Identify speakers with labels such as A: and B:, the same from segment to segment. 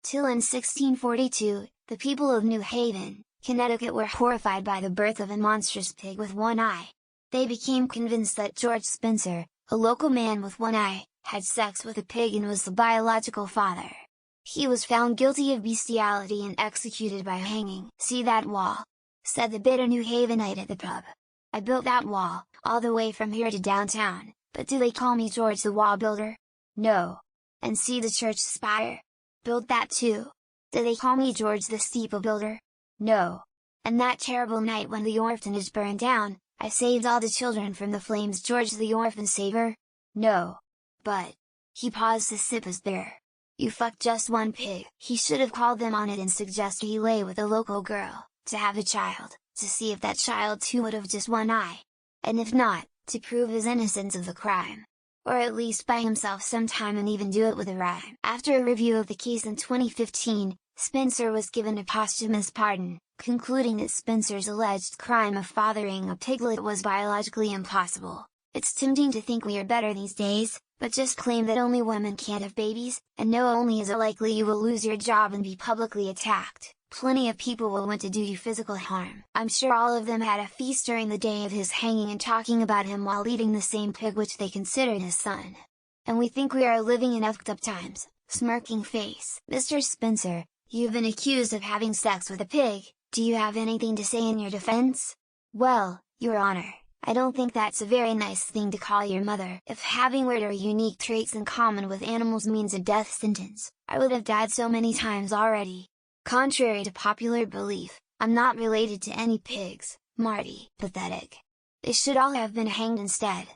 A: Till in 1642, the people of New Haven, Connecticut were horrified by the birth of a monstrous pig with one eye. They became convinced that George Spencer, a local man with one eye, had sex with a pig and was the biological father. He was found guilty of bestiality and executed by hanging. "See that wall?" said the bitter New Havenite at the pub. "I built that wall, all the way from here to downtown, but do they call me George the Wall Builder? No. And see the church spire? Built that too. Do they call me George the Steeple Builder? No. And that terrible night when the orphanage burned down, I saved all the children from the flames, George the Orphan Saver? No. But..." He paused to sip his beer. "You fucked just one pig." He should have called them on it and suggested he lay with a local girl, to have a child, to see if that child too would have just one eye. And if not, to prove his innocence of the crime. Or at least buy himself some time and even do it with a rhyme. After a review of the case in 2015, Spencer was given a posthumous pardon, concluding that Spencer's alleged crime of fathering a piglet was biologically impossible. It's tempting to think we are better these days, but just claim that only women can't have babies, and know only is it likely you will lose your job and be publicly attacked. Plenty of people will want to do you physical harm. I'm sure all of them had a feast during the day of his hanging and talking about him while eating the same pig which they considered his son. And we think we are living in effed up times. Smirking face. "Mr. Spencer, you've been accused of having sex with a pig. Do you have anything to say in your defense?" "Well, Your Honor, I don't think that's a very nice thing to call your mother. If having weird or unique traits in common with animals means a death sentence, I would have died so many times already. Contrary to popular belief, I'm not related to any pigs, Marty." Pathetic. They should all have been hanged instead.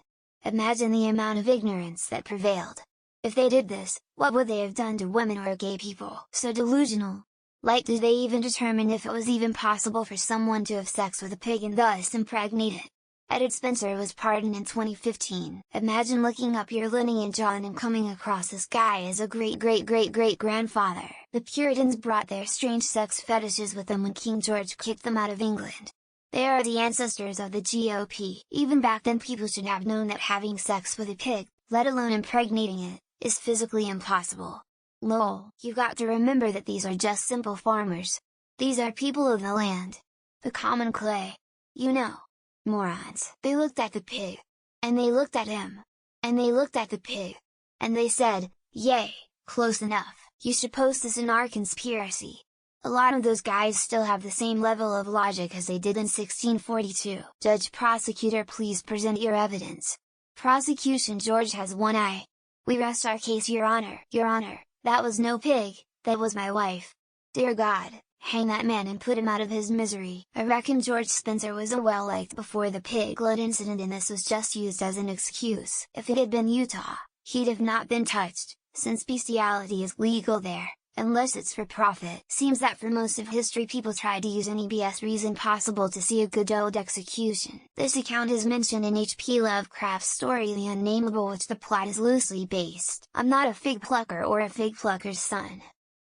A: Imagine the amount of ignorance that prevailed. If they did this, what would they have done to women or gay people? So delusional. Like, did they even determine if it was even possible for someone to have sex with a pig and thus impregnate it? Edit Spencer was pardoned in 2015. Imagine looking up your lineage on and coming across this guy as a great-great-great-great-grandfather. The Puritans brought their strange sex fetishes with them when King George kicked them out of England. They are the ancestors of the GOP. Even back then people should have known that having sex with a pig, let alone impregnating it, is physically impossible. Lol. You got to remember that these are just simple farmers. These are people of the land. The common clay. You know. Morons. They looked at the pig. And they looked at him. And they looked at the pig. And they said, "Yay, close enough." You should post this in our conspiracy. A lot of those guys still have the same level of logic as they did in 1642. Judge Prosecutor, please present your evidence. Prosecution: George has one eye. We rest our case, Your Honor. Your Honor, that was no pig, that was my wife. Dear God, hang that man and put him out of his misery. I reckon George Spencer was well-liked before the piglet incident and this was just used as an excuse. If it had been Utah, he'd have not been touched, since bestiality is legal there, unless it's for profit. Seems that for most of history people tried to use any BS reason possible to see a good old execution. This account is mentioned in H.P. Lovecraft's story The Unnameable, which the plot is loosely based. I'm not a fig plucker or a fig plucker's son.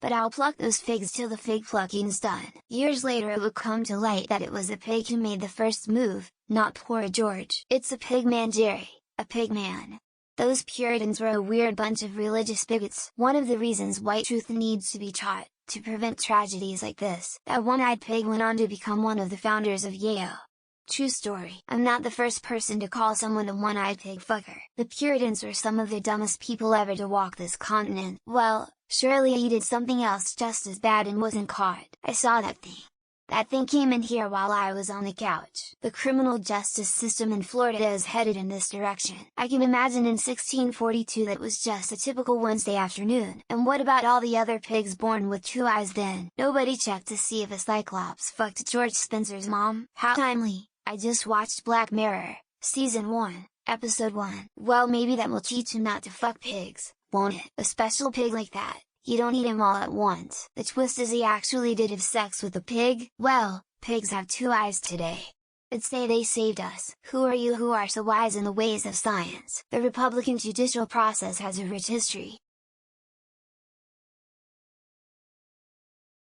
A: But I'll pluck those figs till the fig plucking's done. Years later it would come to light that it was a pig who made the first move, not poor George. It's a pig man, Jerry, a pig man. Those Puritans were a weird bunch of religious bigots. One of the reasons white truth needs to be taught, to prevent tragedies like this. That one-eyed pig went on to become one of the founders of Yale. True story. I'm not the first person to call someone a one-eyed pig fucker. The Puritans were some of the dumbest people ever to walk this continent. Well, surely he did something else just as bad and wasn't caught. I saw that thing. That thing came in here while I was on the couch. The criminal justice system in Florida is headed in this direction. I can imagine in 1642 that was just a typical Wednesday afternoon. And what about all the other pigs born with two eyes then? Nobody checked to see if a cyclops fucked George Spencer's mom? How timely. I just watched Black Mirror, Season 1, Episode 1. Well, maybe that will teach him not to fuck pigs, won't it? A special pig like that. You don't eat him all at once. The twist is he actually did have sex with a pig. Well, pigs have two eyes today. I'd say they saved us. Who are you who are so wise in the ways of science? The Republican judicial process has a rich history.